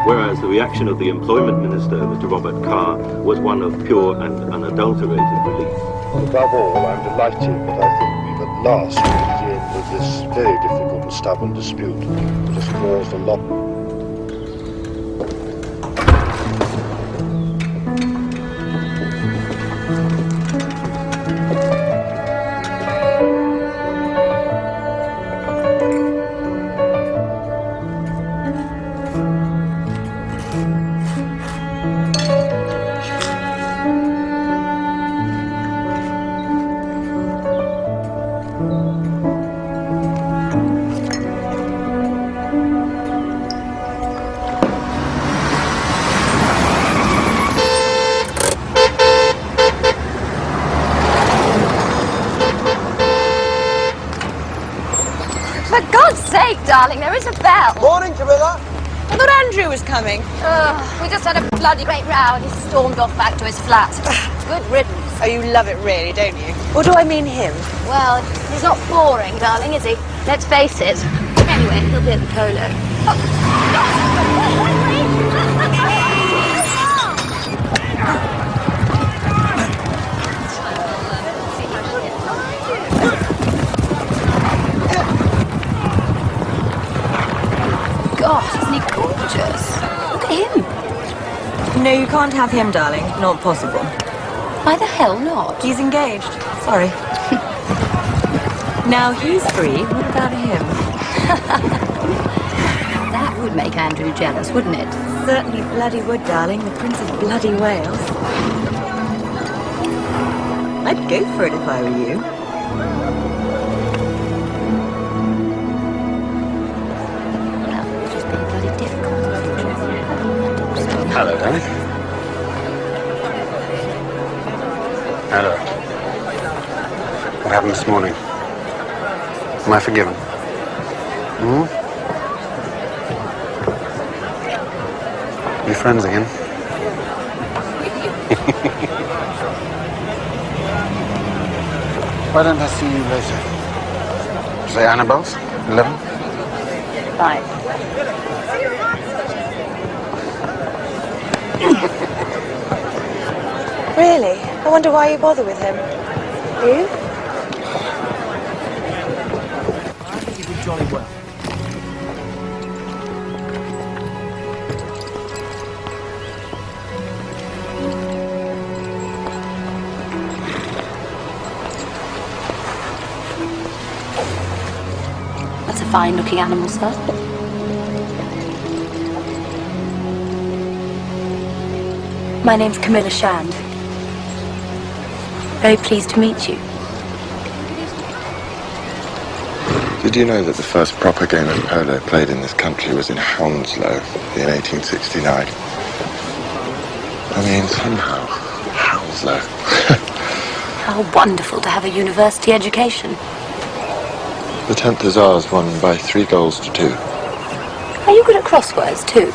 Whereas the reaction of the Employment Minister, Mr. Robert Carr, was one of pure and unadulterated relief. Above all, I'm delighted that I think we've at last reached the end of this very difficult and stubborn dispute that has caused a lot. Darling, there is a bell. Morning, Camilla. I thought Andrew was coming. We just had a bloody great row and he stormed off back to his flat. Good riddance. Oh, you love it really, don't you? Or do I mean him? Well, he's not boring, darling, is he? Let's face it. Anyway, he'll be at the polo. Gosh, isn't he gorgeous? Look at him. No, you can't have him, darling. Not possible. Why the hell not? He's engaged. Sorry. Now he's free. What about him? That would make Andrew jealous, wouldn't it? Certainly bloody would, darling. The Prince of Bloody Wales. I'd go for it if I were you. Hello, darling. Hello. What happened this morning? Am I forgiven? Hmm? You friends again? Why don't I see you later? Say Annabelle's? 11? Fine. Really? I wonder why you bother with him. You? I think you did jolly well. That's a fine-looking animal, sir. My name's Camilla Shand. Very pleased to meet you. Did you know that the first proper game of polo played in this country was in Hounslow in 1869? I mean, somehow, Hounslow. How wonderful to have a university education. The 10th Hussars won by 3 goals to 2. Are you good at crosswords, too?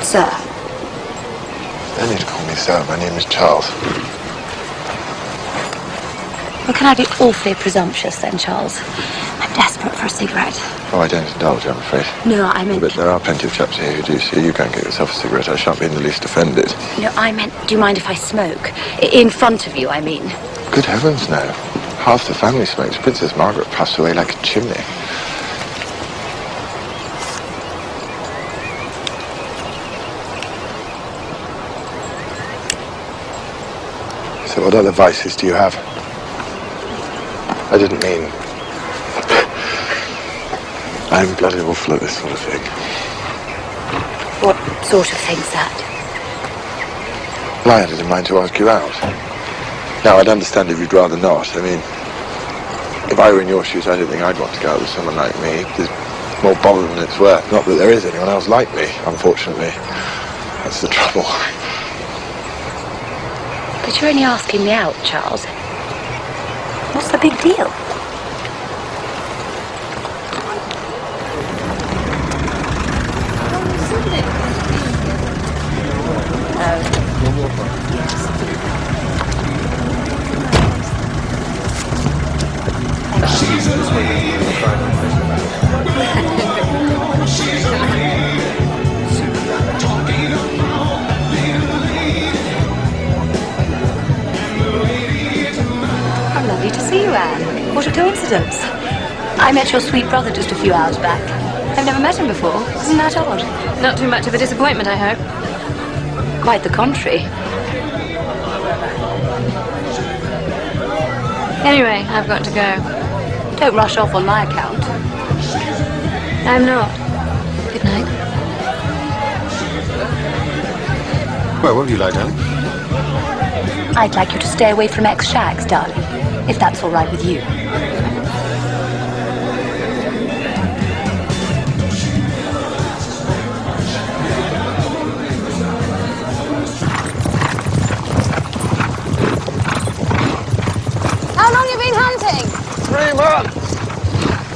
Sir. Don't need to call me sir. My name is Charles. Well, can I be awfully presumptuous then, Charles? I'm desperate for a cigarette. Oh, I don't indulge, I'm afraid. No, I meant... But there are plenty of chaps here who do, so you go and get yourself a cigarette. I shan't be in the least offended. No, I meant, do you mind if I smoke? In front of you, I mean. Good heavens, no. Half the family smokes. Princess Margaret passed away like a chimney. So what other vices do you have? I didn't mean... I'm bloody awful at this sort of thing. What sort of thing's that? Well, I had it in mind to ask you out. Now, I'd understand if you'd rather not. I mean, if I were in your shoes, I don't think I'd want to go out with someone like me. There's more bother than it's worth. Not that there is anyone else like me, unfortunately. That's the trouble. But you're only asking me out, Charles. What's the big deal? I met your sweet brother just a few hours back. I've never met him before. Isn't that odd? Not too much of a disappointment, I hope. Quite the contrary. Anyway, I've got to go. Don't rush off on my account. I'm not. Good night. Well, what would you like, darling? I'd like you to stay away from ex-shags, darling, if that's all right with you. How long have you been hunting? 3 months!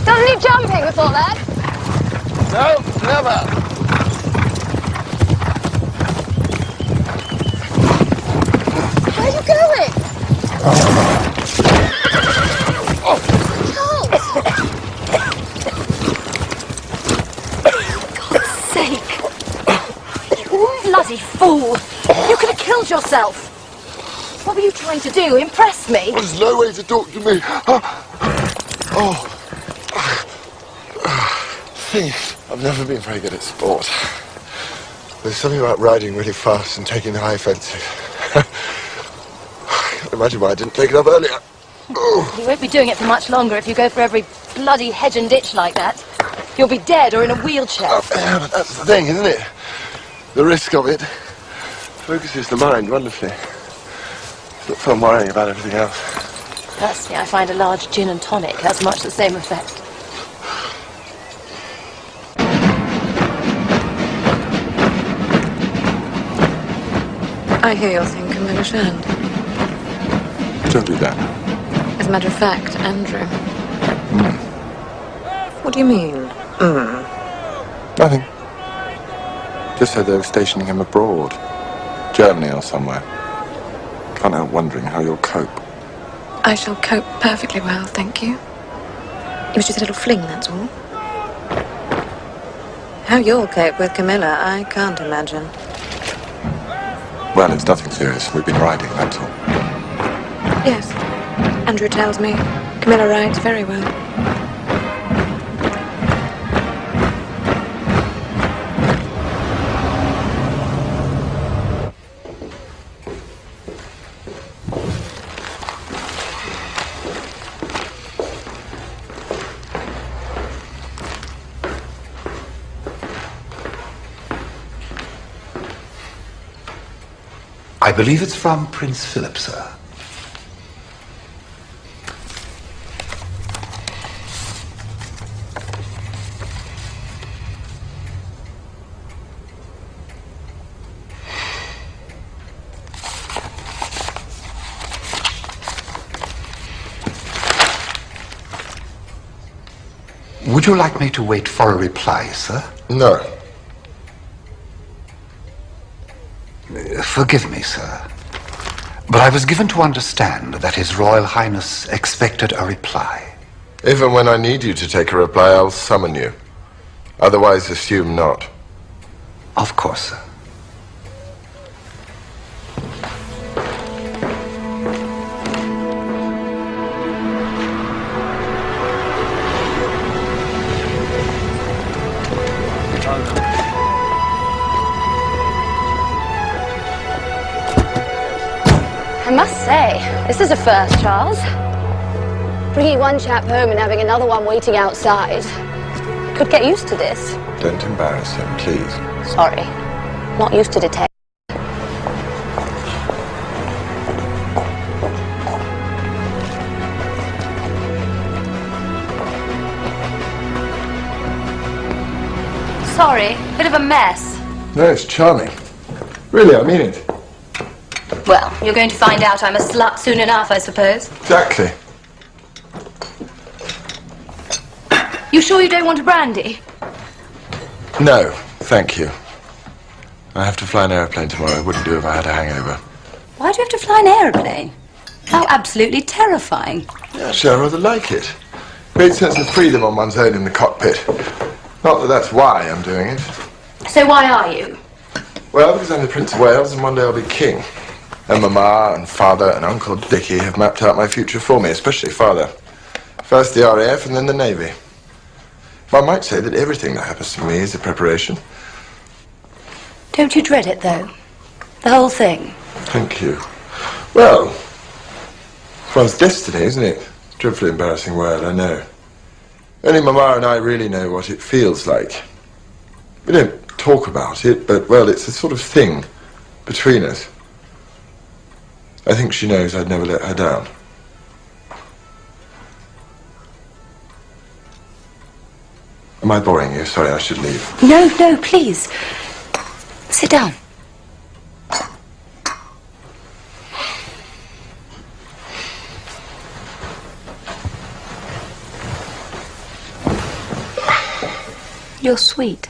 Done any jumping before that? No, never. Where are you going? For God's sake! You bloody fool! You could have killed yourself! What were you trying to do? Impress me? There's no way to talk to me. See, I've never been very good at sport. There's something about riding really fast and taking the high fences. I can't imagine why I didn't take it up earlier. You won't be doing it for much longer if you go for every bloody hedge and ditch like that. You'll be dead or in a wheelchair. Yeah, but that's the thing, isn't it? The risk of it focuses the mind wonderfully. It's not fun worrying about everything else. Personally, I find a large gin and tonic has much the same effect. I hear you're seeing Camilla Shand. Don't do that. As a matter of fact, Andrew. What do you mean? Nothing. Just said they were stationing him abroad. Germany or somewhere. Can't help wondering how you'll cope. I shall cope perfectly well, thank you. It was just a little fling, that's all. How you'll cope with Camilla, I can't imagine. Well, it's nothing serious. We've been riding, that's all. Yes, Andrew tells me Camilla rides very well. I believe it's from Prince Philip, sir. Would you like me to wait for a reply, sir? No. Forgive me, sir, but I was given to understand that His Royal Highness expected a reply. Even when I need you to take a reply, I'll summon you. Otherwise, assume not. Of course, sir. I must say, this is a first, Charles. Bringing one chap home and having another one waiting outside. Could get used to this. Don't embarrass him, please. Sorry, not used to detect. Sorry, bit of a mess. No, it's charming. Really, I mean it. Well, you're going to find out I'm a slut soon enough, I suppose. Exactly. You sure you don't want a brandy? No, thank you. I have to fly an airplane tomorrow. It wouldn't do if I had a hangover. Why do you have to fly an aeroplane? How absolutely terrifying. Yeah, actually, I rather like it. Great sense of freedom on one's own in the cockpit. Not that that's why I'm doing it. So why are you? Well, because I'm the Prince of Wales and one day I'll be king. And Mama and Father and Uncle Dickie have mapped out my future for me, especially Father. First the RAF and then the Navy. One might say that everything that happens to me is a preparation. Don't you dread it, though? The whole thing? Thank you. Well, it's one's destiny, isn't it? Dreadfully embarrassing word, I know. Only Mama and I really know what it feels like. We don't talk about it, but, well, it's a sort of thing between us. I think she knows I'd never let her down. Am I boring you? Sorry, I should leave. No, no, please. Sit down. You're sweet.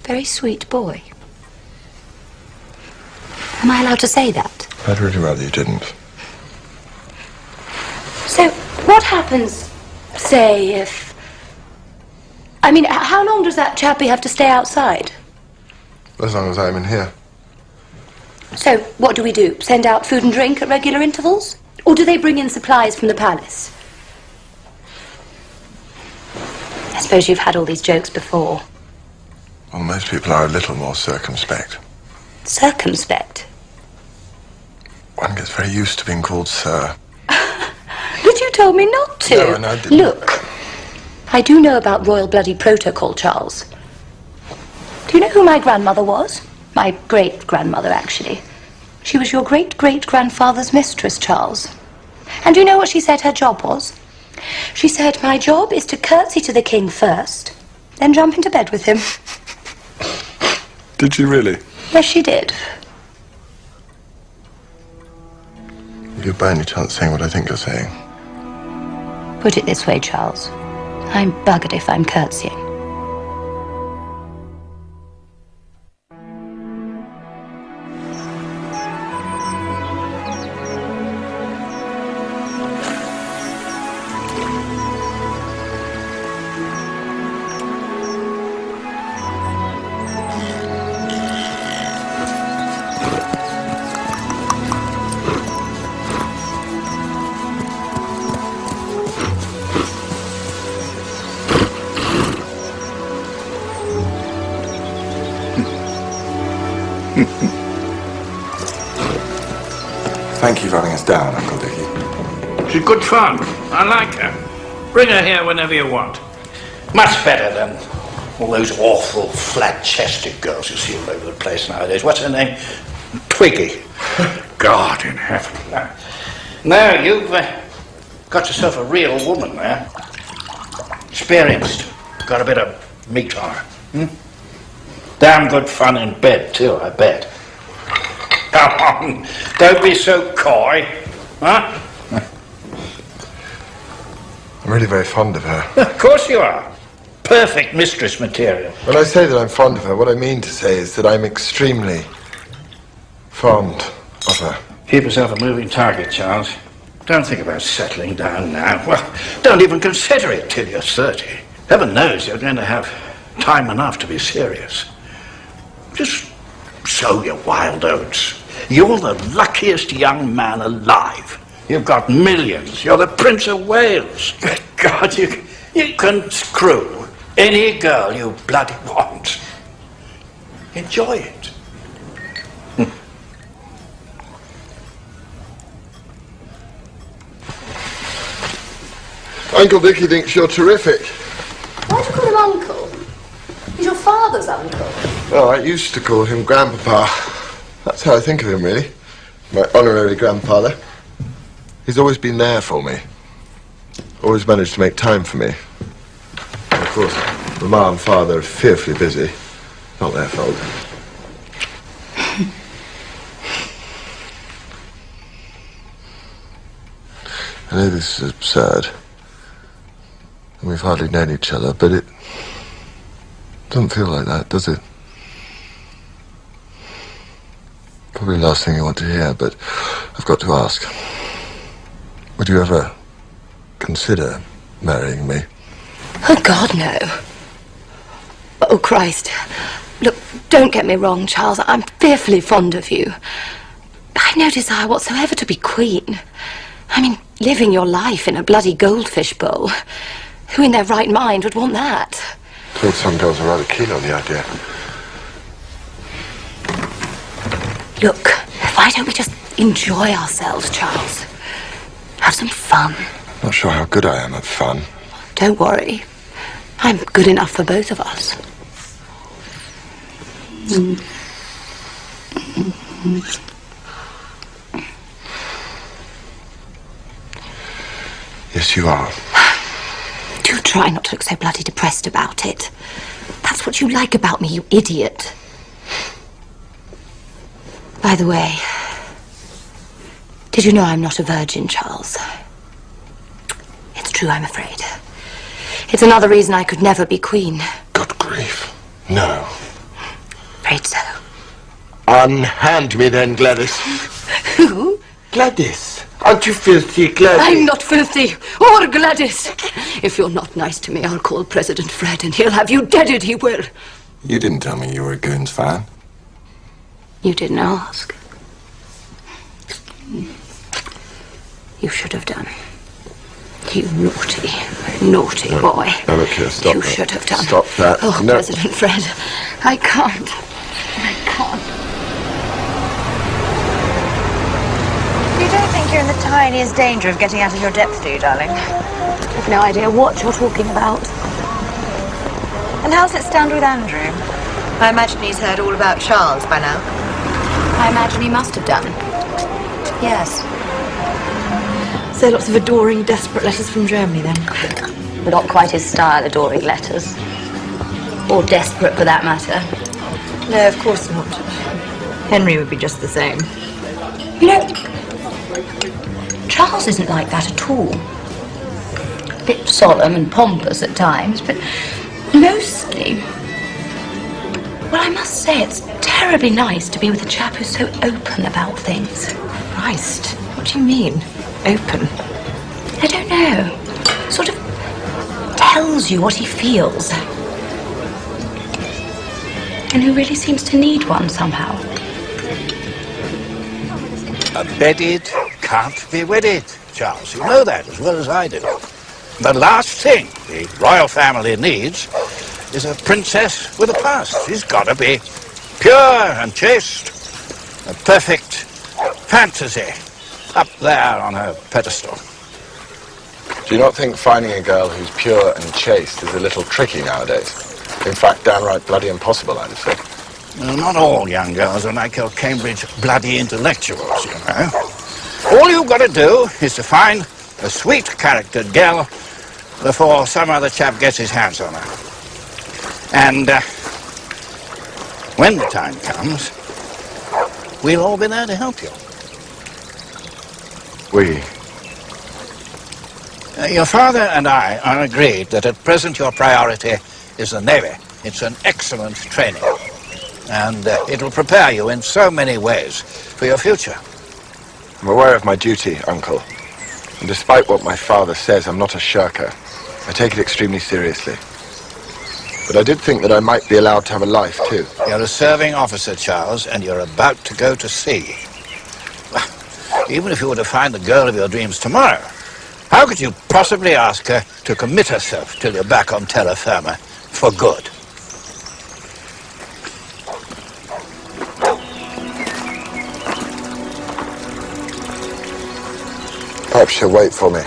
Very sweet boy. Am I allowed to say that? I'd really rather you didn't. So, what happens, say, if... I mean, how long does that chappie have to stay outside? As long as I'm in here. So, what do we do? Send out food and drink at regular intervals? Or do they bring in supplies from the palace? I suppose you've had all these jokes before. Well, most people are a little more circumspect. Circumspect? One gets very used to being called Sir. But you told me not to. No, and I didn't. Look, I do know about royal bloody protocol, Charles. Do you know who my grandmother was? My great-grandmother, actually. She was your great-great-grandfather's mistress, Charles. And do you know what she said her job was? She said, my job is to curtsy to the king first, then jump into bed with him. Did she really? Yes, she did. You're by any chance saying what I think you're saying? Put it this way, Charles. I'm buggered if I'm curtsying. Thank you for having us down, Uncle Dickie. She's good fun. I like her. Bring her here whenever you want. Much better than all those awful flat-chested girls you see all over the place nowadays. What's her name? Twiggy. God in heaven. No, you've got yourself a real woman there. Experienced. Got a bit of meat on her. Damn good fun in bed, too, I bet. Come on, don't be so coy, huh? I'm really very fond of her. Of course you are. Perfect mistress material. When I say that I'm fond of her, what I mean to say is that I'm extremely fond of her. Keep yourself a moving target, Charles. Don't think about settling down now. Well, don't even consider it till you're 30. Heaven knows you're going to have time enough to be serious. Just sow your wild oats. You're the luckiest young man alive. You've got millions. You're the Prince of Wales. Good God, you can screw any girl you bloody want. Enjoy it. Uncle Dickie thinks you're terrific. Why do you call him Uncle? He's your father's uncle. Well, I used to call him Grandpapa. That's how I think of him, really. My honorary grandfather. He's always been there for me. Always managed to make time for me. Of course, Mama and Father are fearfully busy. Not their fault. I know this is absurd. And we've hardly known each other, but it doesn't feel like that, does it? Probably the last thing you want to hear, but I've got to ask. Would you ever consider marrying me? Oh, God, no. Oh, Christ. Look, don't get me wrong, Charles. I'm fearfully fond of you. I've no desire whatsoever to be queen. I mean, living your life in a bloody goldfish bowl. Who in their right mind would want that? I thought some girls are rather keen on the idea. Look, why don't we just enjoy ourselves, Charles? Have some fun. Not sure how good I am at fun. Don't worry. I'm good enough for both of us. Yes, you are. Do try not to look so bloody depressed about it. That's what you like about me, you idiot. By the way, did you know I'm not a virgin, Charles? It's true, I'm afraid. It's another reason I could never be queen. Good grief. No. Afraid so. Unhand me then, Gladys. Who? Gladys. Aren't you filthy, Gladys? I'm not filthy, or Gladys. If you're not nice to me, I'll call President Fred and he'll have you deaded, he will. You didn't tell me you were a Goons fan. You didn't ask. You should have done. You naughty, naughty boy. No, look here, stop You that. should have done. Stop that. Oh, No. President Fred, I can't. I can't. You don't think you're in the tiniest danger of getting out of your depth, do you, darling? I've no idea what you're talking about. And how's it stand with Andrew? I imagine he's heard all about Charles by now. I imagine he must have done. Yes. So lots of adoring, desperate letters from Germany, then? Not quite his style, adoring letters. Or desperate, for that matter. No, of course not. Henry would be just the same. You know, Charles isn't like that at all. A bit solemn and pompous at times, but mostly... Well, I must say it's terribly nice to be with a chap who's so open about things. Christ, what do you mean, open? I don't know. Sort of tells you what he feels. And who really seems to need one somehow. A bedded can't be wedded, Charles. You know that as well as I do. The last thing the royal family needs is a princess with a past. She's got to be pure and chaste. A perfect fantasy up there on her pedestal. Do you not think finding a girl who's pure and chaste is a little tricky nowadays? In fact, downright bloody impossible, I'd have said. Well, not all young girls are like your Cambridge bloody intellectuals, you know. All you've got to do is to find a sweet-charactered girl before some other chap gets his hands on her. And when the time comes, we'll all be there to help you. We? Your father and I are agreed that at present your priority is the Navy. It's an excellent training. And it'll prepare you in so many ways for your future. I'm aware of my duty, Uncle. And despite what my father says, I'm not a shirker. I take it extremely seriously. But I did think that I might be allowed to have a life, too. You're a serving officer, Charles, and you're about to go to sea. Even if you were to find the girl of your dreams tomorrow, how could you possibly ask her to commit herself till you're back on terra firma for good? Perhaps she'll wait for me.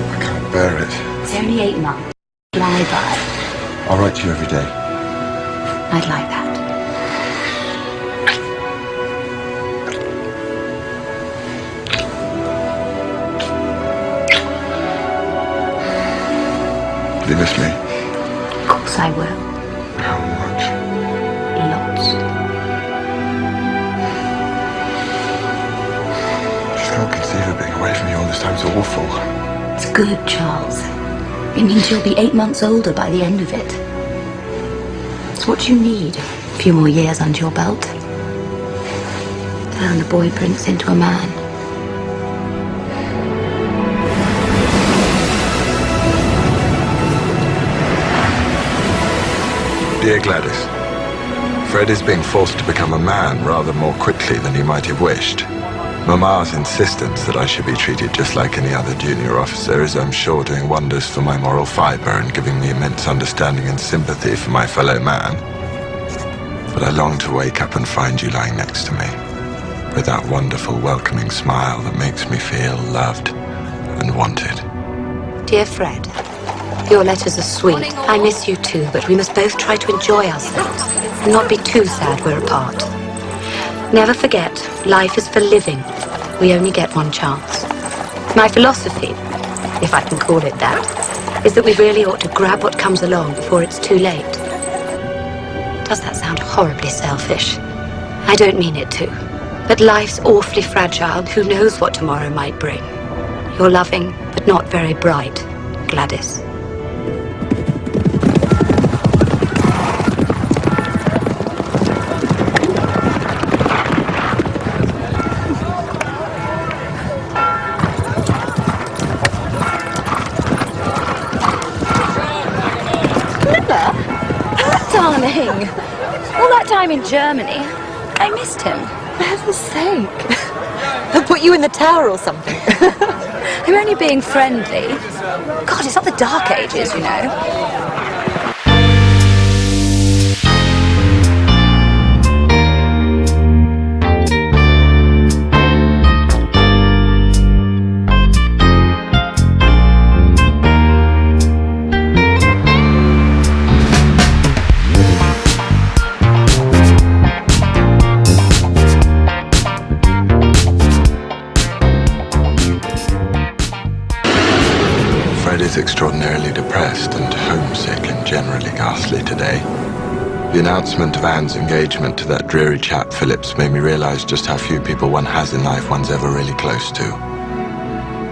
I can't bear it. It's only 8 months. Fly by. I'll write to you every day. I'd like that. Do you miss me? Of course I will. How much? Lots. Just can't conceive of being away from you all this time. It's awful. It's good, Charles. It means you'll be 8 months older by the end of it. It's what you need. A few more years under your belt. Turn the boy prince into a man. Dear Gladys, Fred is being forced to become a man rather more quickly than he might have wished. Mama's insistence that I should be treated just like any other junior officer is, I'm sure, doing wonders for my moral fibre and giving me immense understanding and sympathy for my fellow man. But I long to wake up and find you lying next to me, with that wonderful, welcoming smile that makes me feel loved and wanted. Dear Fred, your letters are sweet. I miss you too, but we must both try to enjoy ourselves and not be too sad we're apart. Never forget, life is for living. We only get one chance. My philosophy, if I can call it that, is that we really ought to grab what comes along before it's too late. Does that sound horribly selfish? I don't mean it to. But life's awfully fragile. Who knows what tomorrow might bring? You're loving, but not very bright, Gladys. Darling, all that time in Germany, I missed him. For heaven's sake. He'll put you in the tower or something. I'm only being friendly. God, it's not the Dark Ages, you know. Extraordinarily depressed and homesick and generally ghastly today. The announcement of Anne's engagement to that dreary chap Phillips made me realise just how few people one has in life one's ever really close to.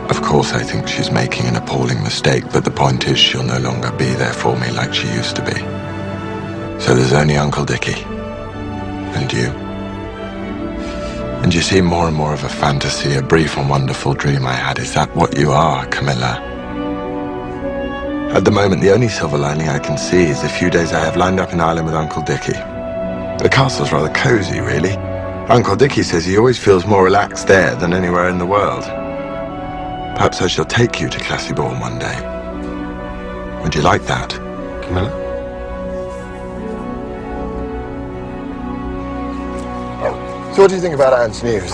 Of course I think she's making an appalling mistake, but the point is she'll no longer be there for me like she used to be. So there's only Uncle Dickie. And you. And you seem more and more of a fantasy, a brief and wonderful dream I had. Is that what you are, Camilla? At the moment, the only silver lining I can see is the few days I have lined up in Ireland with Uncle Dickie. The castle's rather cosy, really. Uncle Dickie says he always feels more Relaxed there than anywhere in the world. Perhaps I shall take you to Classy-Bourne one day. Would you like that, Camilla? So what do you think about Anne's news?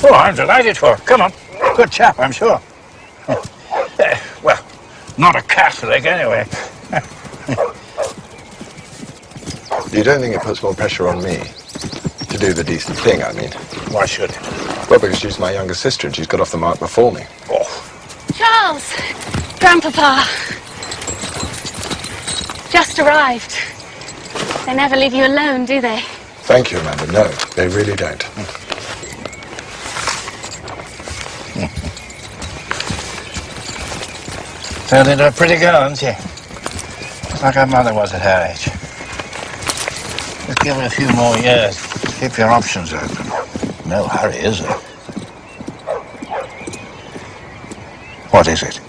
Oh, I'm delighted for her. Come on. Good chap, I'm sure. Well, not a Catholic, anyway. You don't think it puts more pressure on me to do the decent thing, I mean? Why should it? Well, because she's my younger sister and she's got off the mark before me. Oh. Charles! Grandpapa! Just arrived. They never leave you alone, do they? Thank you, Amanda. No, they really don't. Turned into a pretty girl, hasn't she? Just like her mother was at her age. Just give her a few more years. Keep your options open. No hurry, is there? What is it?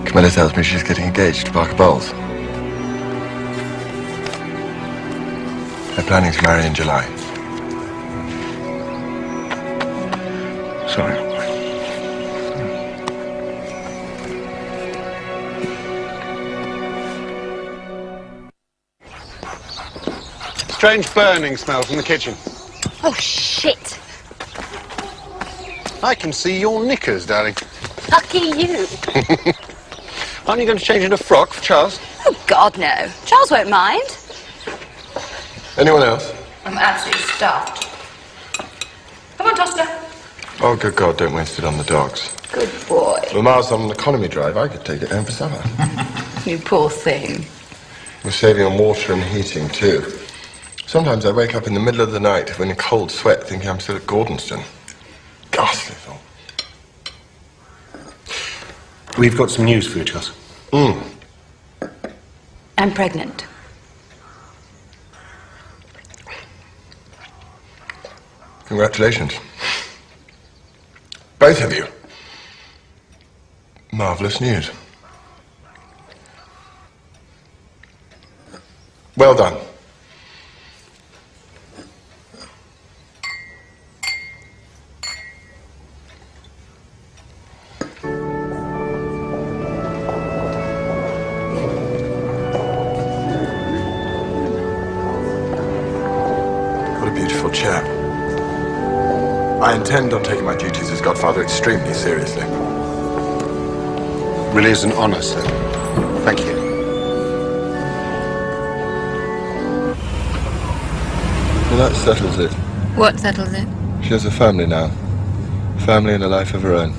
Camilla tells me she's getting engaged to Parker Bowles. They're planning to marry in July. Sorry. Strange burning smell from the kitchen. Oh, shit. I can see your knickers, darling. Lucky you. Aren't you going to change into a frock for Charles? Oh, God, no. Charles won't mind. Anyone else? I'm absolutely stuffed. Come on, Toster. Oh, good God, don't waste it on the dogs. Good boy. Mama's on an economy drive. I could take it home for supper. You poor thing. We're saving on water and heating, too. Sometimes I wake up in the middle of the night in a cold sweat thinking I'm still at Gordonston. Ghastly thought. We've got some news for you, Charles. I'm pregnant. Congratulations. Both of you. Marvellous news. Well done. wonderful chap. I intend on taking my duties as godfather extremely seriously. Really is an honour, sir. Thank you. Well, that settles it. What settles it? She has a family now. Family and a life of her own.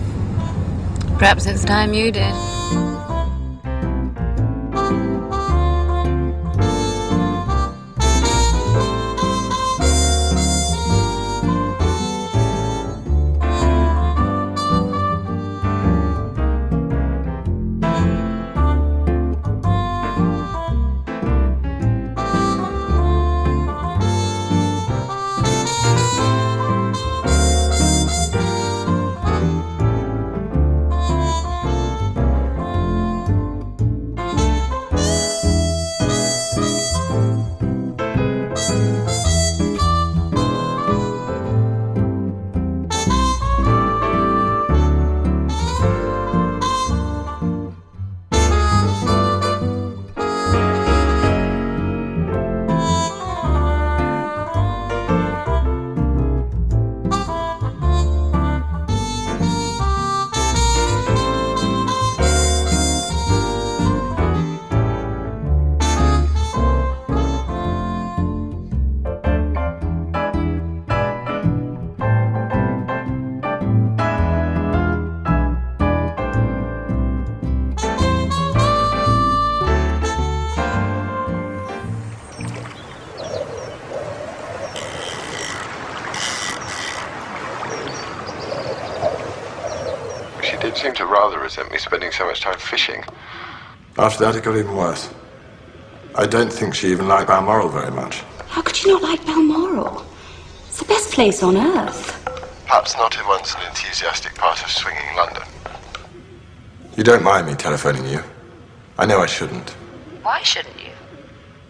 Perhaps it's time you did. She did seem to rather resent me spending so much time fishing. After that, it got even worse. I don't think she even liked Balmoral very much. How could you not like Balmoral? It's the best place on earth. Perhaps not if one's an enthusiastic part of swinging London. You don't mind me telephoning you? I know I shouldn't. Why shouldn't you?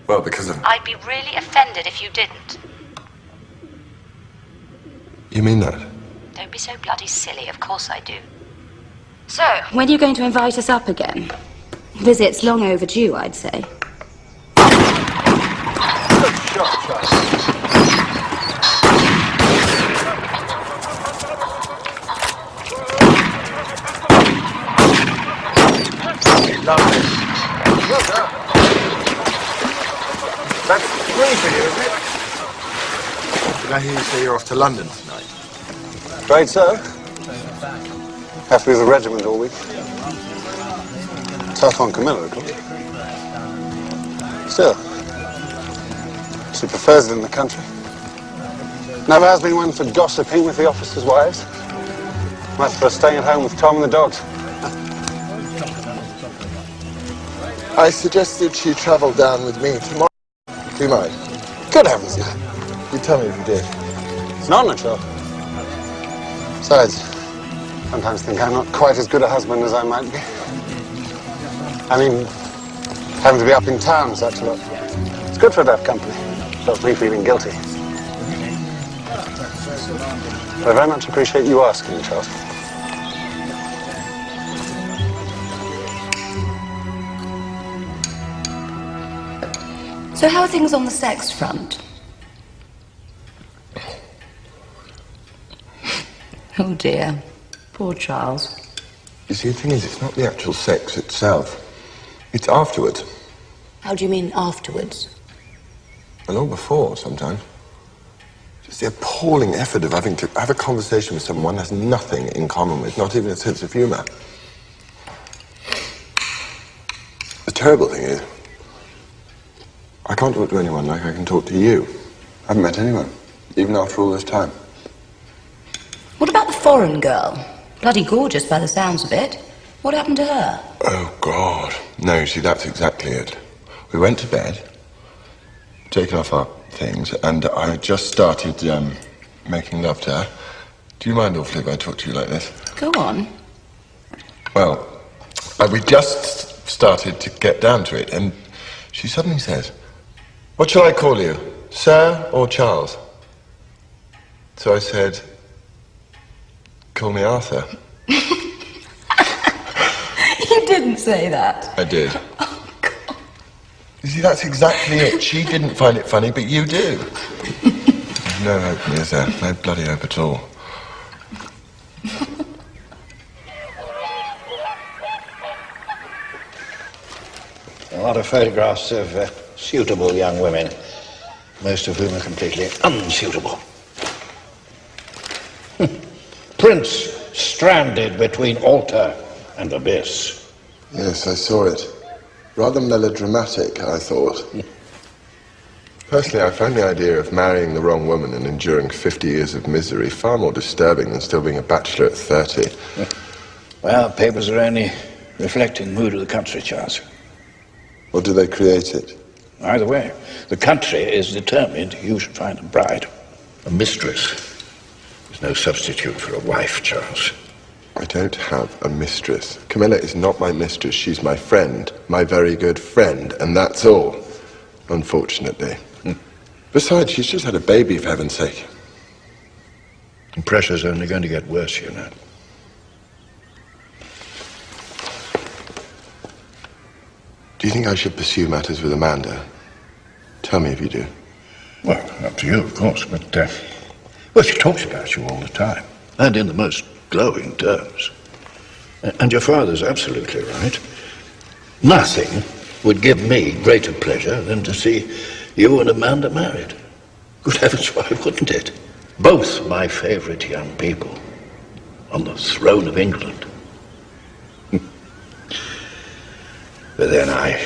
Well, because of... I'd be really offended if you didn't. You mean that? Don't be so bloody silly, of course I do. So, when are you going to invite us up again? Visit's long overdue, I'd say. Good shot, Charles. Lovely. Well done. That's three for you, isn't it? Did I hear you say you're off to London tonight? Right, so. Have to be with the regiment all week. Tough on Camilla, of course. Still, she prefers it in the country. Never has been one for gossiping with the officers' wives. Much for staying at home with Tom and the dogs. I suggested she travel down with me tomorrow. Do you mind? Good heavens, yeah. You tell me if you did. It's an honour, Charles. Besides, sometimes think I'm not quite as good a husband as I might be. I mean, having to be up in town such a lot. It's good for her to have company. Stops me feeling guilty. But I very much appreciate you asking, Charles. So how are things on the sex front? Oh dear. Poor Charles. You see, the thing is, it's not the actual sex itself. It's afterwards. How do you mean afterwards? And all before, sometimes. Just the appalling effort of having to have a conversation with someone one has nothing in common with, not even a sense of humour. The terrible thing is, I can't talk to anyone like I can talk to you. I haven't met anyone, even after all this time. What about the foreign girl? Bloody gorgeous by the sounds of it. What happened to her? Oh, God. No, see, that's exactly it. We went to bed, taken off our things, and I just started making love to her. Do you mind awfully if I talk to you like this? Go on. Well, we just started to get down to it, and she suddenly says, "What shall I call you, Sir or Charles?" So I said, "Call me Arthur." You didn't say that. I did. Oh, God. You see, that's exactly it. She didn't find it funny, but you do. No hope, is there? No bloody hope at all. A lot of photographs of suitable young women, most of whom are completely unsuitable. Prince stranded between altar and abyss. Yes, I saw it. Rather melodramatic, I thought. Personally, I find the idea of marrying the wrong woman and enduring 50 years of misery far more disturbing than still being a bachelor at 30. Well, papers are only reflecting the mood of the country, Charles. Or do they create it? Either way, the country is determined you should find a bride. A mistress is no substitute for a wife, Charles. I don't have a mistress. Camilla is not my mistress. She's my friend, my very good friend, and that's all, unfortunately. Besides, she's just had a baby, for heaven's sake. The pressure's only going to get worse, you know. Do you think I should pursue matters with Amanda? Tell me if you do. Well, up to you, of course, but, well, she talks about you all the time, and in the most glowing terms. And your father's absolutely right. Nothing would give me greater pleasure than to see you and Amanda married. Good heavens, why wouldn't it? Both my favorite young people on the throne of England. But then I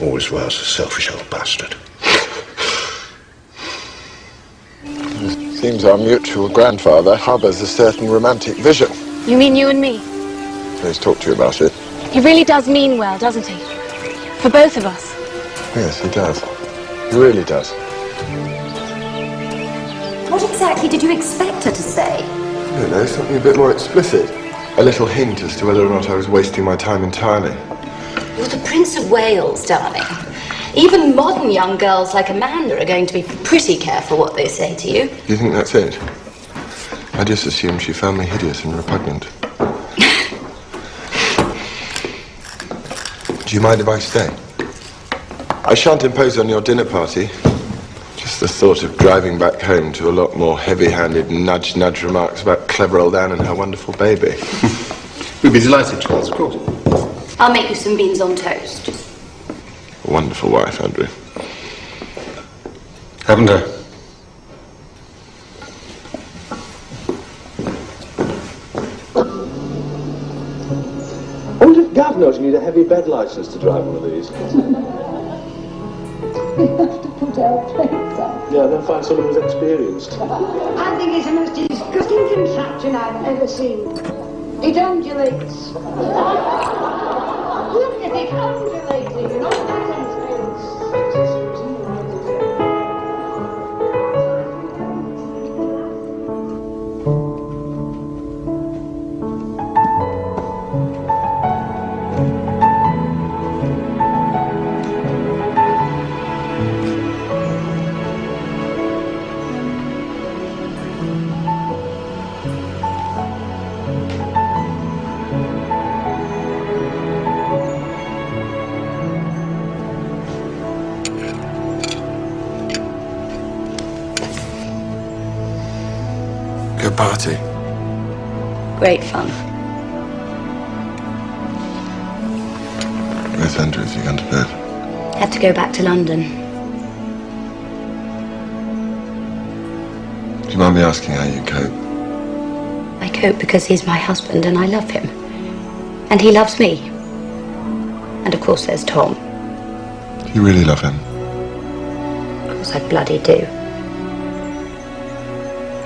always was a selfish old bastard. Seems our mutual grandfather harbours a certain romantic vision. You mean you and me? Let's talk to you about it. He really does mean well, doesn't he? For both of us. Yes, he does. He really does. What exactly did you expect her to say? I don't know, something a bit more explicit. A little hint as to whether or not I was wasting my time entirely. You're the Prince of Wales, darling. Even modern young girls like Amanda are going to be pretty careful what they say to you. You think that's it? I just assumed she found me hideous and repugnant. Do you mind if I stay? I shan't impose on your dinner party. Just the thought of driving back home to a lot more heavy-handed nudge-nudge remarks about clever old Anne and her wonderful baby. We'd be delighted, Charles, of course. I'll make you some beans on toast. A wonderful wife, Andrew. Haven't I? I wonder if Gav knows you need a heavy bed licence to drive one of these. We have to put our plates up. Yeah, then find someone who's experienced. I think it's the most disgusting contraption I've ever seen. It undulates. Look at it undulating and all that space. Good party. Great fun. Where's Andrew? Has he gone to bed? Had to go back to London. Do you mind me asking how you cope? I cope because he's my husband and I love him. And he loves me. And of course there's Tom. You really love him? Of course I bloody do.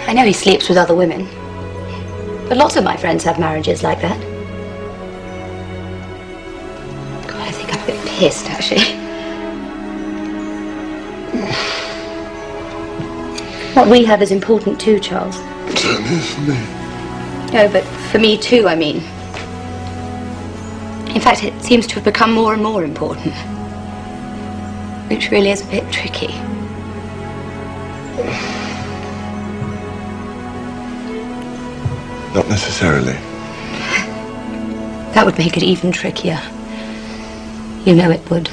I know he sleeps with other women. But lots of my friends have marriages like that. God, I think I'm a bit pissed, actually. What we have is important too, Charles. It certainly is for me. No, but for me too, I mean. In fact, it seems to have become more and more important. Which really is a bit tricky. Not necessarily. That would make it even trickier. You know it would.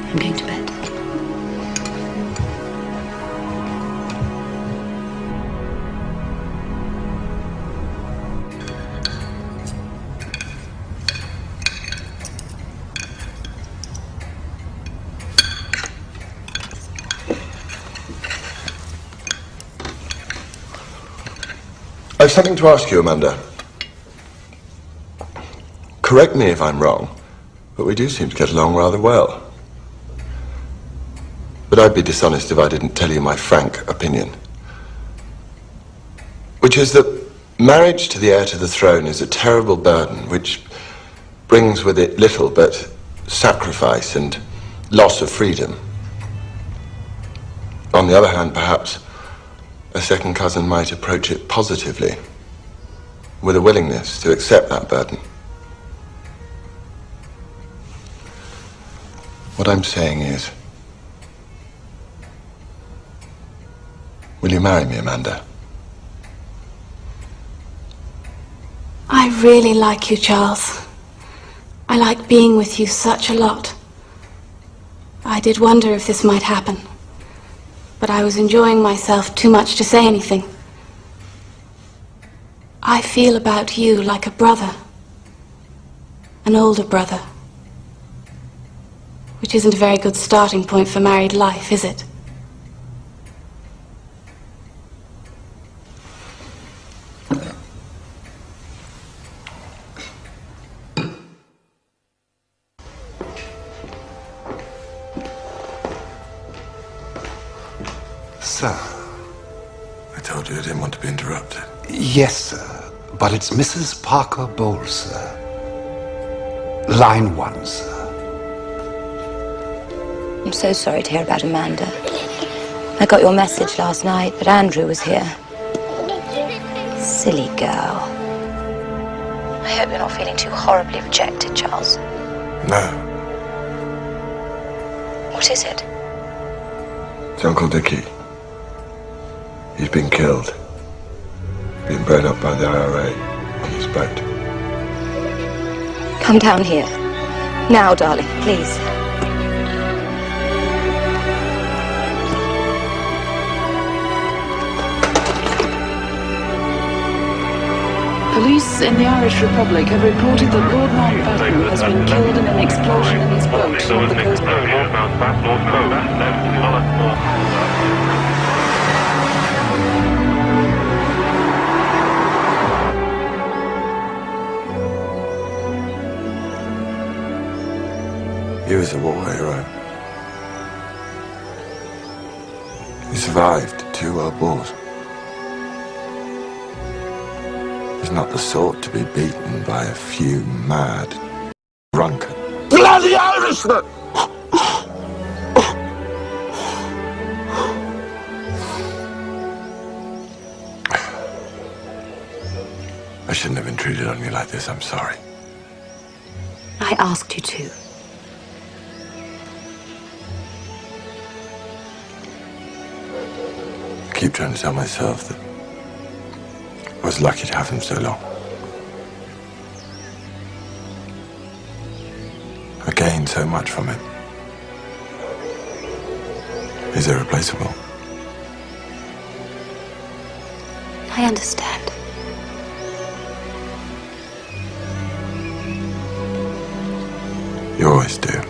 I'm going to bed. have something to ask you, Amanda. Correct me if I'm wrong, but we do seem to get along rather well. But I'd be dishonest if I didn't tell you my frank opinion. Which is that marriage to the heir to the throne is a terrible burden which brings with it little but sacrifice and loss of freedom. On the other hand, perhaps a second cousin might approach it positively, with a willingness to accept that burden. What I'm saying is, will you marry me, Amanda? I really like you, Charles. I like being with you such a lot. I did wonder if this might happen, but I was enjoying myself too much to say anything. I feel about you like a brother, an older brother, which isn't a very good starting point for married life, is it? Sir. I told you I didn't want to be interrupted. Yes, sir. But it's Mrs. Parker Bowles, sir. Line 1, sir. I'm so sorry to hear about Amanda. I got your message last night, but Andrew was here. Silly girl. I hope you're not feeling too horribly rejected, Charles. No. What is it? It's Uncle Dickie. He's been killed. Been blown up by the IRA on his boat. Come down here. Now, darling, please. Police in the Irish Republic have reported that Lord Mountbatten has been killed in an explosion in his boat on the coast. He was a war hero. He survived 2 world wars. He's not the sort to be beaten by a few mad, drunken, bloody Irishmen! I shouldn't have intruded on you like this, I'm sorry. I asked you to. I keep trying to tell myself that I was lucky to have him so long. I gained so much from him. He's irreplaceable. I understand. You always do.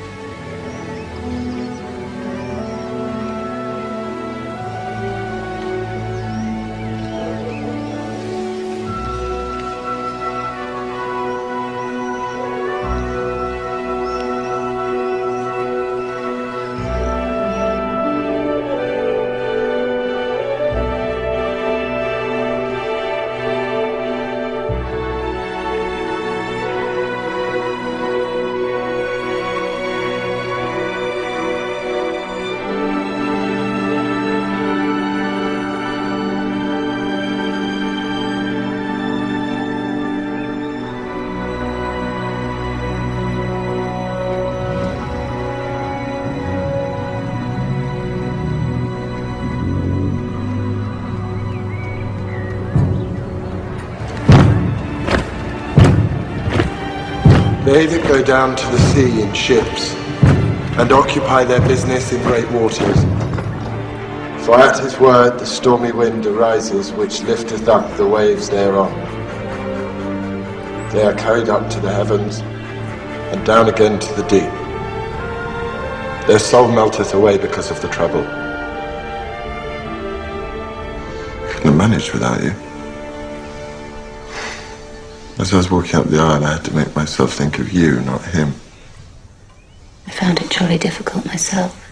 They that go down to the sea in ships and occupy their business in great waters. For at his word the stormy wind arises, which lifteth up the waves thereon. They are carried up to the heavens, and down again to the deep. Their soul melteth away because of the trouble. Couldn't have managed without you. As I was walking up the aisle, I had to make myself think of you, not him. I found it jolly difficult myself.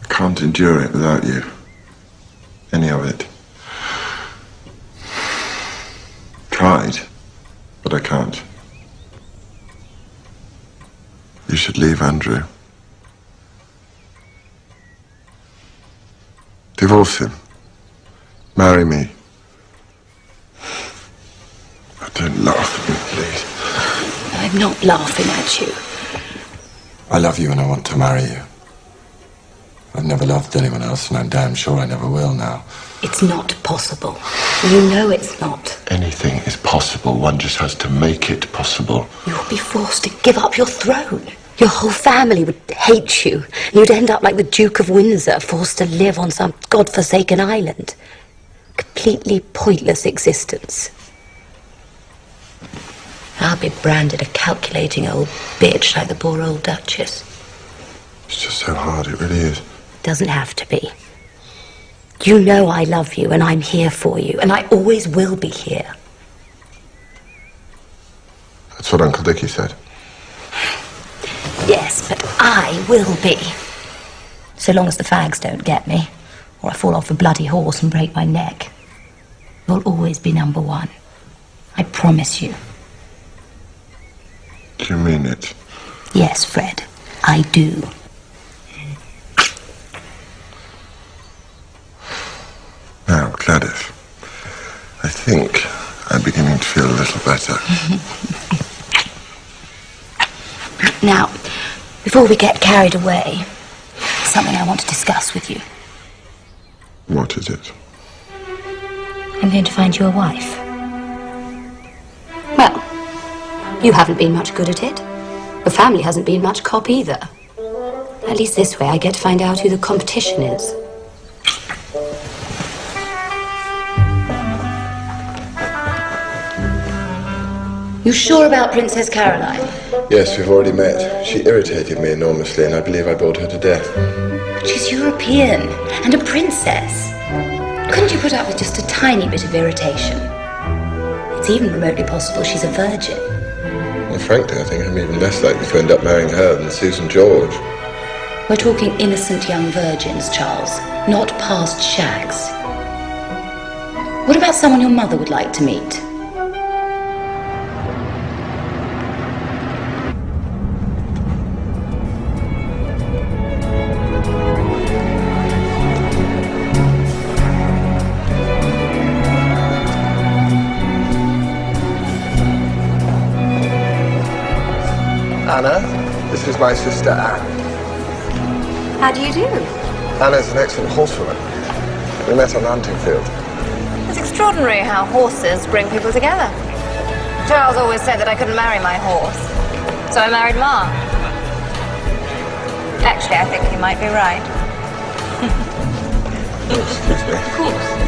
I can't endure it without you. Any of it. Tried, but I can't. You should leave Andrew. Divorce him. Marry me. Oh, don't laugh at me, please. I'm not laughing at you. I love you and I want to marry you. I've never loved anyone else, and I'm damn sure I never will now. It's not possible. You know it's not. Anything is possible. One just has to make it possible. You'll be forced to give up your throne. Your whole family would hate you. You'd end up like the Duke of Windsor, forced to live on some godforsaken island. Completely pointless existence. I'll be branded a calculating old bitch like the poor old Duchess. It's just so hard, it really is. Doesn't have to be. You know I love you and I'm here for you, and I always will be here. That's what Uncle Dickie said. Yes, but I will be. So long as the fags don't get me, or I fall off a bloody horse and break my neck. You'll always be number one. I promise you. Do you mean it? Yes, Fred, I do. Now, Gladys, I think I'm beginning to feel a little better. Now, before we get carried away, something I want to discuss with you. What is it? I'm going to find you a wife. Well, you haven't been much good at it. Your family hasn't been much cop either. At least this way I get to find out who the competition is. You sure about Princess Caroline? Yes, we've already met. She irritated me enormously, and I believe I bored her to death. But she's European and a princess. Couldn't you put up with just a tiny bit of irritation? It's even remotely possible she's a virgin. Well, frankly, I think I'm even less likely to end up marrying her than Susan George. We're talking innocent young virgins, Charles, not past shags. What about someone your mother would like to meet? Anna, this is my sister Anne. How do you do? Anna's an excellent horsewoman. We met on the hunting field. It's extraordinary how horses bring people together. Charles always said that I couldn't marry my horse, so I married Ma. Actually, I think he might be right. Oh, excuse me. Of course.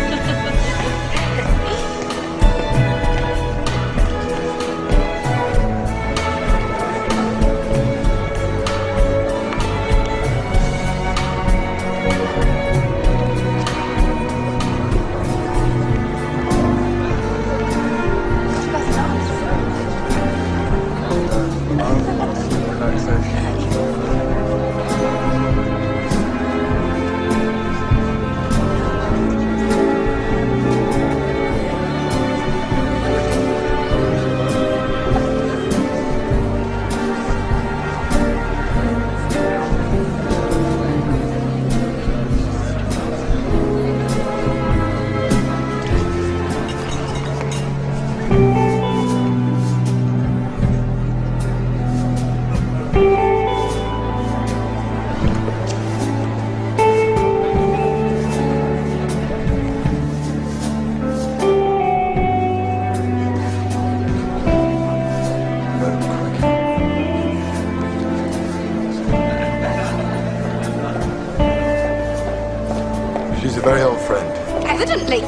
She's a very old friend. Evidently.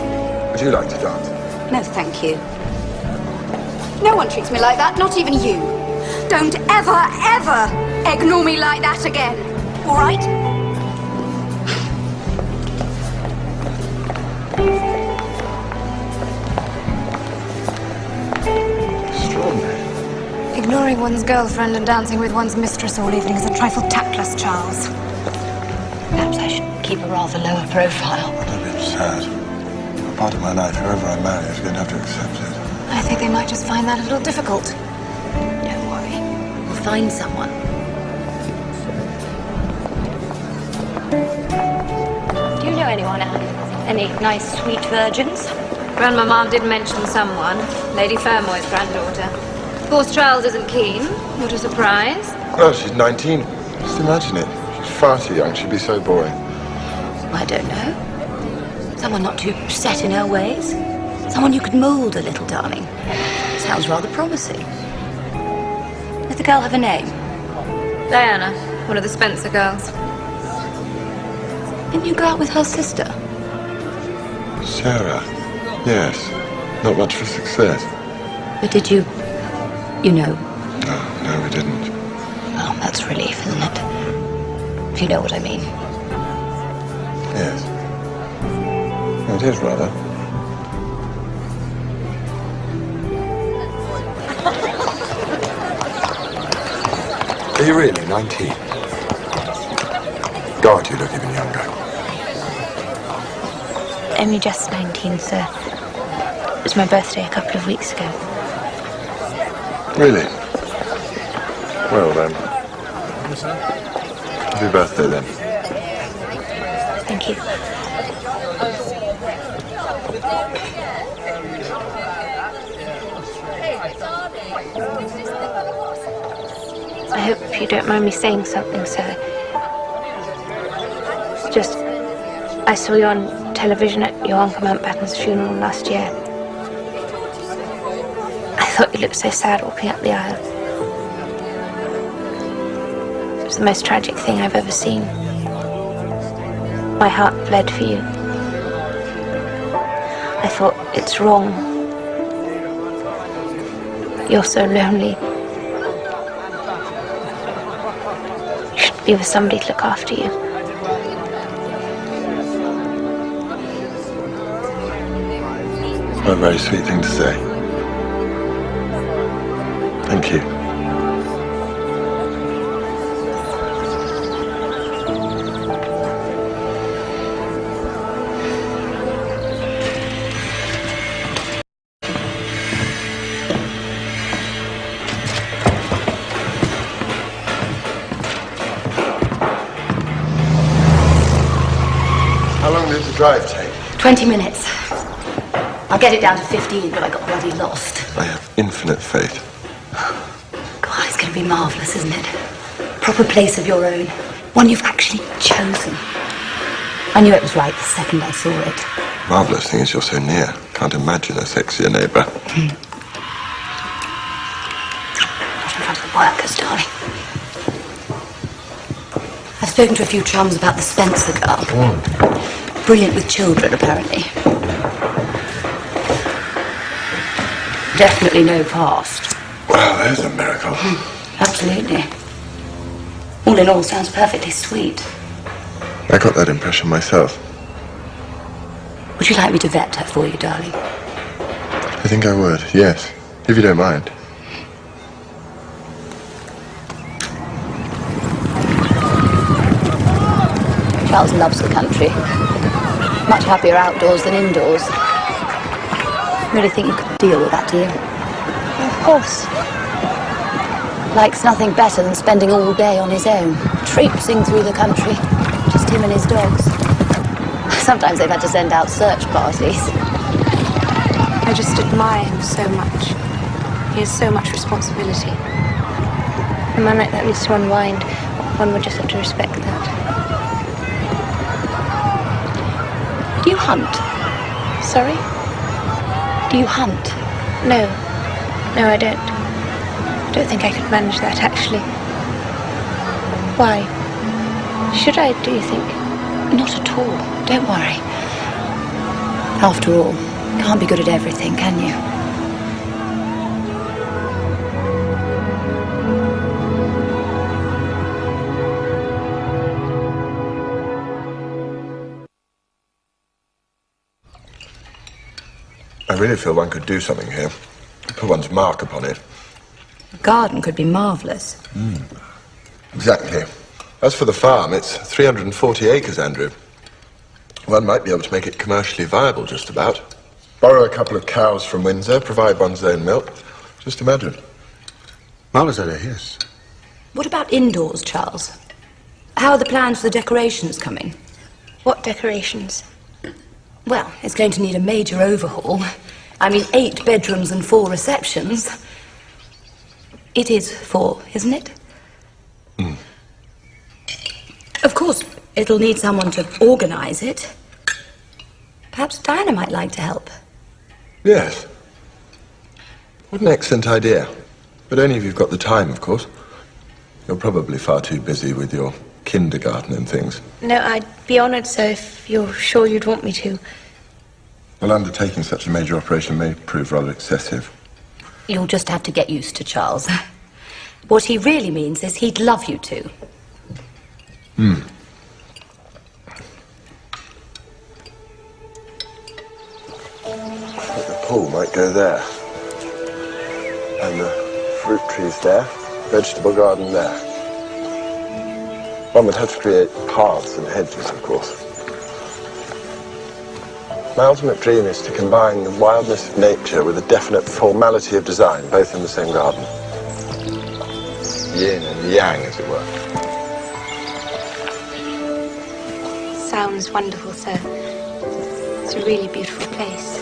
Would you like to dance? No, thank you. No one treats me like that, not even you. Don't ever, ever ignore me like that again. All right? Ignoring one's girlfriend and dancing with one's mistress all evening is a trifle tactless, Charles. Perhaps I should keep a rather lower profile. Don't be sad. A part of my life, whoever I marry is going to have to accept it. I think they might just find that a little difficult. Don't worry. We'll find someone. Do you know anyone, Anne? Any nice, sweet virgins? Grandmama did mention someone. Lady Fermoy's granddaughter. Of course, Charles isn't keen. What a surprise. Oh, she's 19. Just imagine it. She's far too young. She'd be so boring. I don't know. Someone not too set in her ways. Someone you could mould a little, darling. Sounds rather promising. Does the girl have a name? Diana, one of the Spencer girls. Didn't you go out with her sister? Sarah. Yes. Not much for success. But did you know? No, we didn't. Oh, that's relief, isn't it? If you know what I mean. Yes. It is, rather. Are you really 19? God, you look even younger. Only just 19, sir. It was my birthday a couple of weeks ago. Really? Well, then. Happy birthday, then. Thank you. I hope you don't mind me saying something, sir. It's just, I saw you on television at your Uncle Mountbatten's funeral last year. I thought you looked so sad walking up the aisle. It was the most tragic thing I've ever seen. My heart bled for you. I thought, it's wrong. You're so lonely. You should be with somebody to look after you. A very sweet thing to say. Thank you. How long did the drive take? 20 minutes. I'll get it down to 15, but I got bloody lost. I have infinite faith. God, it's going to be marvellous, isn't it? Proper place of your own. One you've actually chosen. I knew it was right the second I saw it. Marvellous thing is you're so near. Can't imagine a sexier neighbour. Not in front of the workers, darling. I've spoken to a few chums about the Spencer girl. Brilliant with children, apparently. Definitely no past. Well, there's a miracle. Absolutely. All in all, sounds perfectly sweet. I got that impression myself. Would you like me to vet her for you, darling? I think I would, yes. If you don't mind. Charles loves the country. Much happier outdoors than indoors. Really think you could deal with that, do you? Of course. Likes nothing better than spending all day on his own, traipsing through the country. Just him and his dogs. Sometimes they've had to send out search parties. I just admire him so much. He has so much responsibility. A man like that needs to unwind. One would just have to respect that. Do you hunt? Sorry? Do you hunt? No. No, I don't. I don't think I could manage that, actually. Why? Should I, do you think? Not at all. Don't worry. After all, you can't be good at everything, can you? I really feel one could do something here. Put one's mark upon it. garden could be marvellous. Exactly. As for the farm, it's 340 acres, Andrew. One might be able to make it commercially viable, just about. Borrow a couple of cows from Windsor, provide one's own milk. Just imagine. Marvellous idea, yes. What about indoors, Charles? How are the plans for the decorations coming? What decorations? Well, it's going to need a major overhaul. I mean, 8 bedrooms and 4 receptions. It is 4, isn't it? Of course, it'll need someone to organise it. Perhaps Diana might like to help. Yes. What an excellent idea. But only if you've got the time, of course. You're probably far too busy with your kindergarten and things. No, I'd be honoured, sir, if you're sure you'd want me to. Well, undertaking such a major operation may prove rather excessive. You'll just have to get used to Charles. What he really means is he'd love you to. I think the pool might go there. And the fruit trees there. Vegetable garden there. One would have to create paths and hedges, of course. My ultimate dream is to combine the wildness of nature with a definite formality of design, both in the same garden. Yin and yang, as it were. Sounds wonderful, sir. It's a really beautiful place.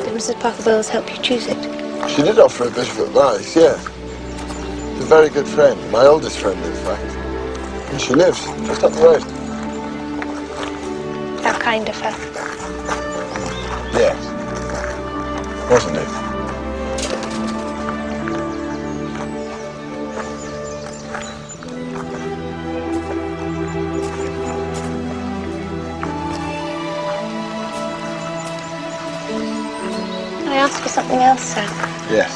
Did Mrs. Parker-Bowles help you choose it? She did offer a bit of advice, yes. She's a very good friend, my oldest friend, in fact. And she lives just up the road. How kind of her. Yes. Wasn't it? Can I ask you something else, sir? Yes.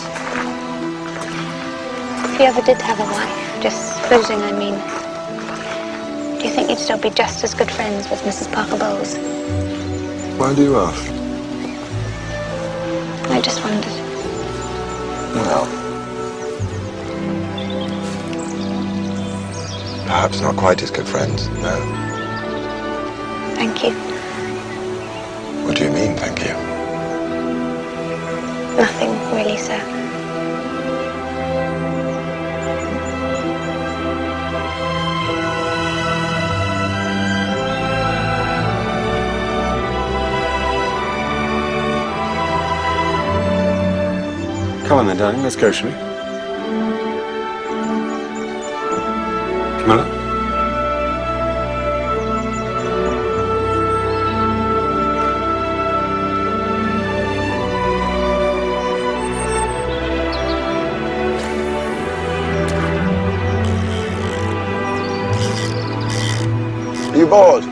If you ever did have a wife, just supposing, I mean, do you think you'd still be just as good friends with Mrs. Parker-Bowles? Why do you ask? I just wondered. Well, perhaps not quite as good friends, no. Thank you. What do you mean, thank you? Nothing, really, sir. Come on then, darling, let's go, shall we? Camilla? Are you bored?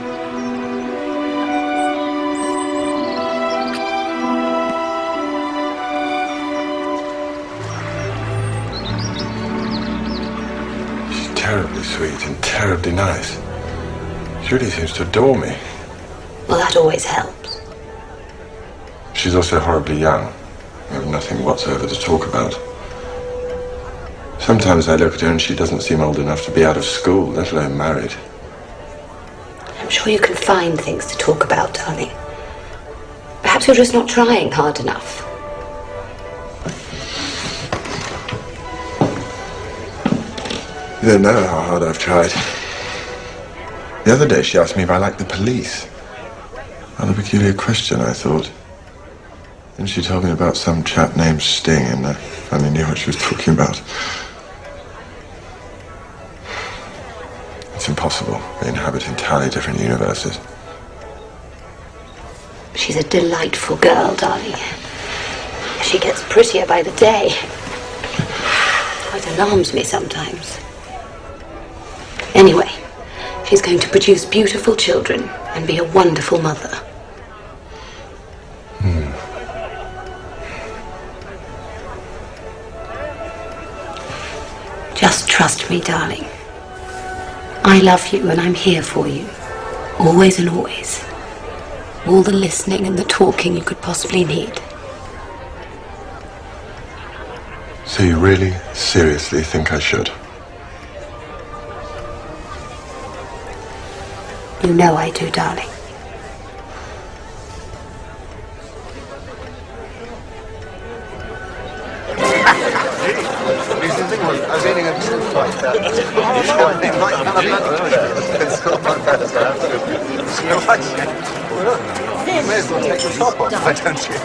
Terribly sweet and terribly nice. She really seems to adore me. Well, that always helps. She's also horribly young. We have nothing whatsoever to talk about. Sometimes I look at her and she doesn't seem old enough to be out of school, let alone married. I'm sure you can find things to talk about, darling. Perhaps you're just not trying hard enough. You don't know how hard I've tried. The other day she asked me if I liked the police. Rather peculiar question, I thought. Then she told me about some chap named Sting, and I finally knew what she was talking about. It's impossible. They inhabit entirely different universes. She's a delightful girl, darling. She gets prettier by the day. Quite alarms me sometimes. Anyway, she's going to produce beautiful children and be a wonderful mother. Just trust me, darling. I love you and I'm here for you. Always and always. All the listening and the talking you could possibly need. So you really, seriously think I should? You know I do, darling. I was eating a tooth like that. You may as well take the top off, why don't you?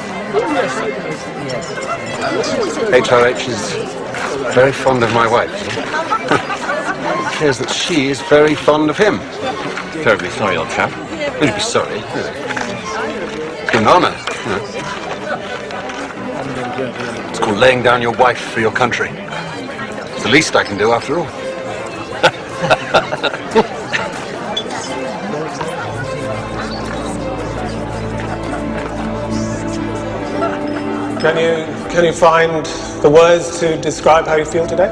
HRH is very fond of my wife. It appears that she is very fond of him. Terribly sorry, old chap. Don't be sorry. It's an honour. It's called laying down your wife for your country. It's the least I can do, after all. Can you find the words to describe how you feel today?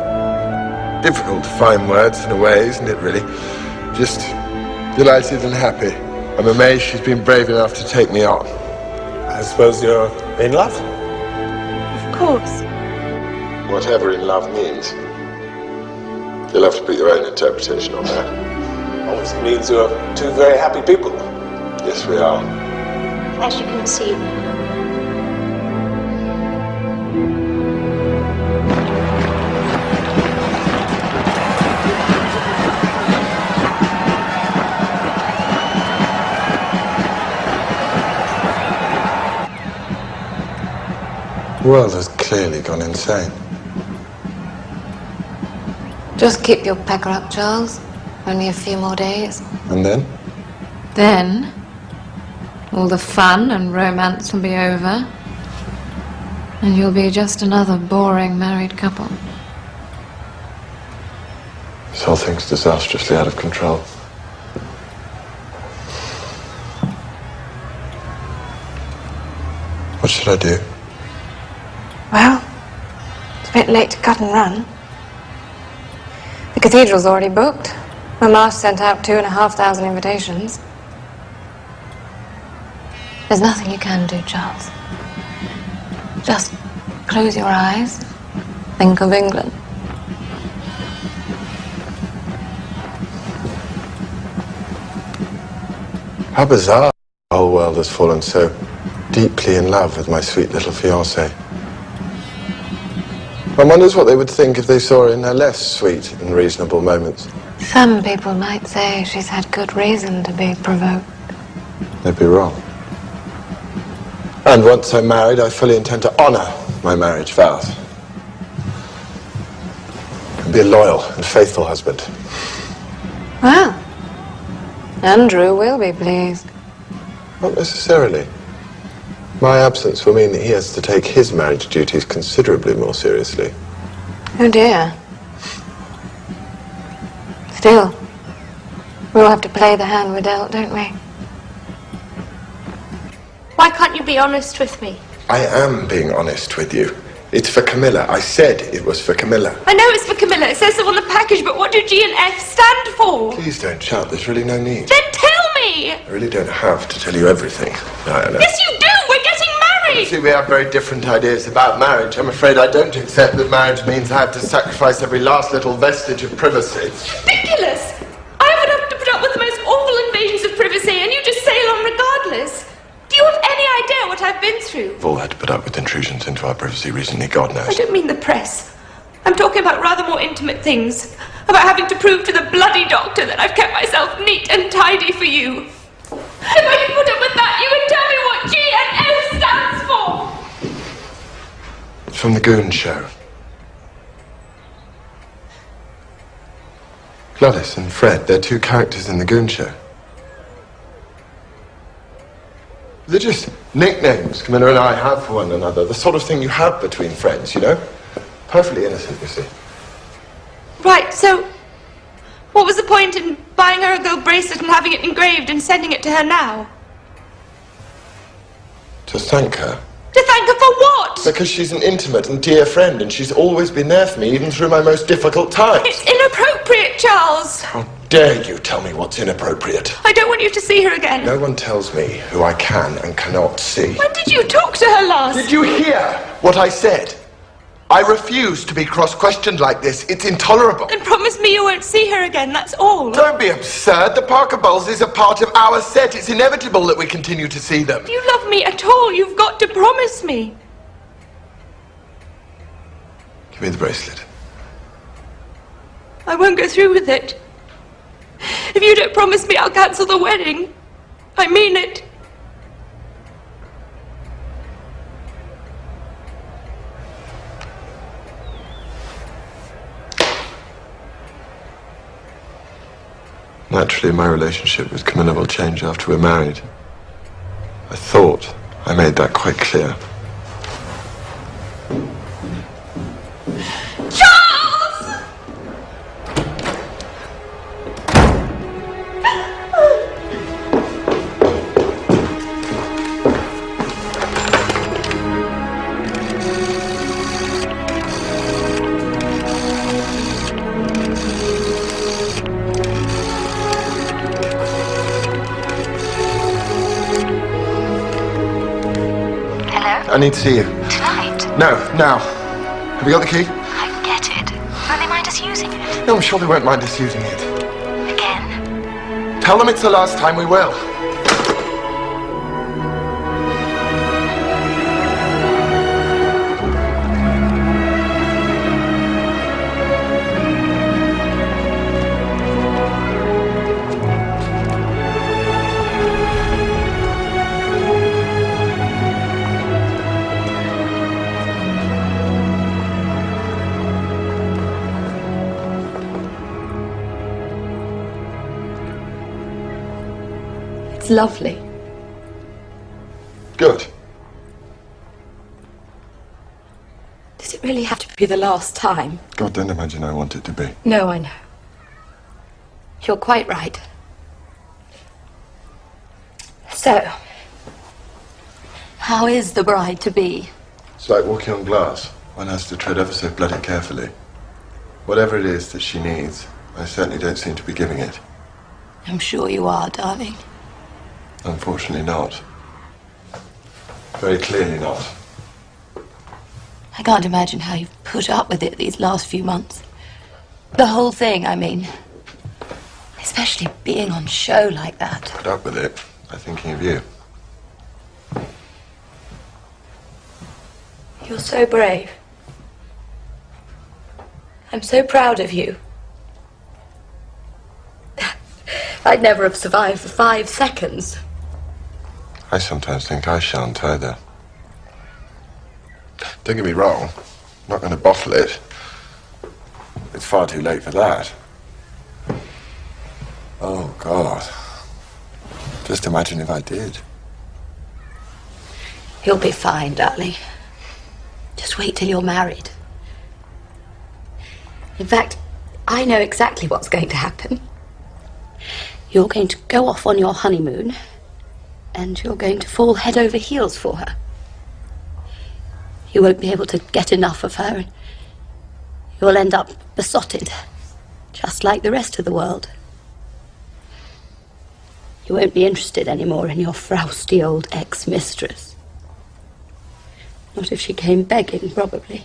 Difficult to find words in a way, isn't it, really? Just delighted and happy. I'm amazed she's been brave enough to take me on. I suppose you're in love? Of course. Whatever in love means. You'll have to put your own interpretation on that. Obviously means you're two very happy people. Yes, we are. As you can see. The world has clearly gone insane. Just keep your pecker up, Charles. Only a few more days. And then? Then, all the fun and romance will be over. And you'll be just another boring married couple. This whole thing's disastrously out of control. What should I do? Well, it's a bit late to cut and run. The cathedral's already booked. Mama's sent out 2,500 invitations. There's nothing you can do, Charles. Just close your eyes, think of England. How bizarre the whole world has fallen so deeply in love with my sweet little fiancée. One wonders what they would think if they saw her in her less sweet and reasonable moments. Some people might say she's had good reason to be provoked. They'd be wrong. And once I'm married, I fully intend to honour my marriage vows. And be a loyal and faithful husband. Well, Andrew will be pleased. Not necessarily. My absence will mean that he has to take his marriage duties considerably more seriously. Oh dear. Still, we'll have to play the hand we're dealt, don't we? Why can't you be honest with me? I am being honest with you. It's for Camilla. I said it was for Camilla. I know it's for Camilla. It says so on the package, but what do G and F stand for? Please don't shout. There's really no need. Then tell me! I really don't have to tell you everything, Diana. Yes, you do! We're getting married! See, we have very different ideas about marriage. I'm afraid I don't accept that marriage means I have to sacrifice every last little vestige of privacy. It's ridiculous! I would have to put up with the most awful invasions of privacy, and you just sail on regardless. Do you have any idea what I've been through? We've all had to put up with intrusions into our privacy recently, God knows. I don't mean the press. I'm talking about rather more intimate things. About having to prove to the bloody doctor that I've kept myself neat and tidy for you. If I could put up with that, you would tell me what G and F stands for! It's from the Goon Show. Gladys and Fred, they're two characters in the Goon Show. They're just nicknames Camilla and I have for one another. The sort of thing you have between friends, you know? Perfectly innocent, you see. Right, so what was the point in buying her a gold bracelet and having it engraved and sending it to her now? To thank her. To thank her for what? Because she's an intimate and dear friend, and she's always been there for me, even through my most difficult times. It's inappropriate, Charles. How dare you tell me what's inappropriate? I don't want you to see her again. No one tells me who I can and cannot see. When did you talk to her last? Did you hear what I said? I refuse to be cross-questioned like this. It's intolerable. Then promise me you won't see her again, that's all. Don't be absurd. The Parker Bowles is a part of our set. It's inevitable that we continue to see them. If you love me at all, you've got to promise me. Give me the bracelet. I won't go through with it. If you don't promise me, I'll cancel the wedding. I mean it. Naturally, my relationship with Camilla will change after we're married. I thought I made that quite clear. Charles! I need to see you. Tonight? No, now. Have you got the key? I get it. Will they mind us using it? No, I'm sure they won't mind us using it. Again? Tell them it's the last time we will. It's lovely. Good. Does it really have to be the last time? God, don't imagine I want it to be. No, I know. You're quite right. So, how is the bride-to-be? It's like walking on glass. One has to tread ever so bloody carefully. Whatever it is that she needs, I certainly don't seem to be giving it. I'm sure you are, darling. Unfortunately not. Very clearly not. I can't imagine how you've put up with it these last few months. The whole thing, I mean. Especially being on show like that. Put up with it by thinking of you. You're so brave. I'm so proud of you. I'd never have survived for 5 seconds. I sometimes think I shan't either. Don't get me wrong, I'm not going to bottle it. It's far too late for that. Oh, God. Just imagine if I did. You'll be fine, darling. Just wait till you're married. In fact, I know exactly what's going to happen. You're going to go off on your honeymoon, and you're going to fall head over heels for her. You won't be able to get enough of her, and you'll end up besotted, just like the rest of the world. You won't be interested anymore in your frowsty old ex-mistress. Not if she came begging, probably.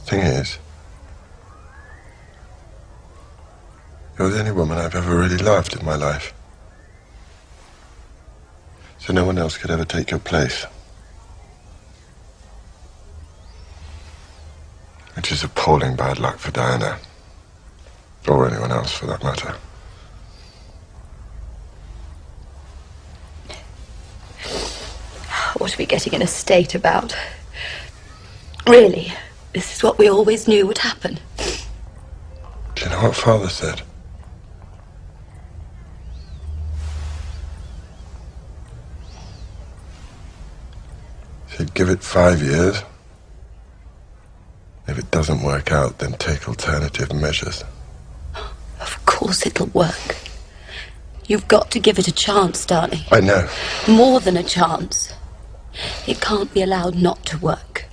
Thing is, you're the only woman I've ever really loved in my life. So no one else could ever take your place. Which is appalling bad luck for Diana. Or anyone else, for that matter. What are we getting in a state about? Really, this is what we always knew would happen. Do you know what Father said? He said, give it 5 years. If it doesn't work out, then take alternative measures. Of course it'll work. You've got to give it a chance, darling. I know. More than a chance. It can't be allowed not to work.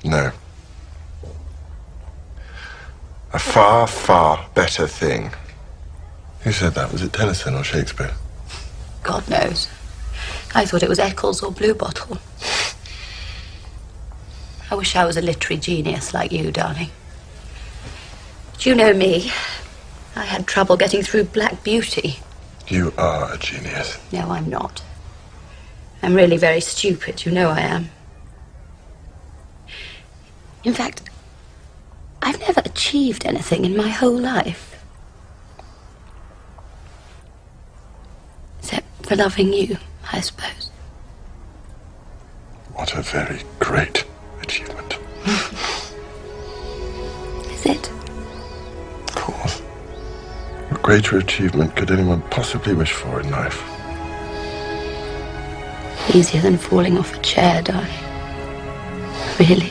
No. A far, far better thing. Who said that? Was it Tennyson or Shakespeare? God knows. I thought it was Eccles or Bluebottle. I wish I was a literary genius like you, darling. Do you know me? I had trouble getting through Black Beauty. You are a genius. No, I'm not. I'm really very stupid. You know I am. In fact, I've never achieved anything in my whole life. Except for loving you, I suppose. What a very great achievement. Is it? Of course. What greater achievement could anyone possibly wish for in life? Easier than falling off a chair, darling. Really?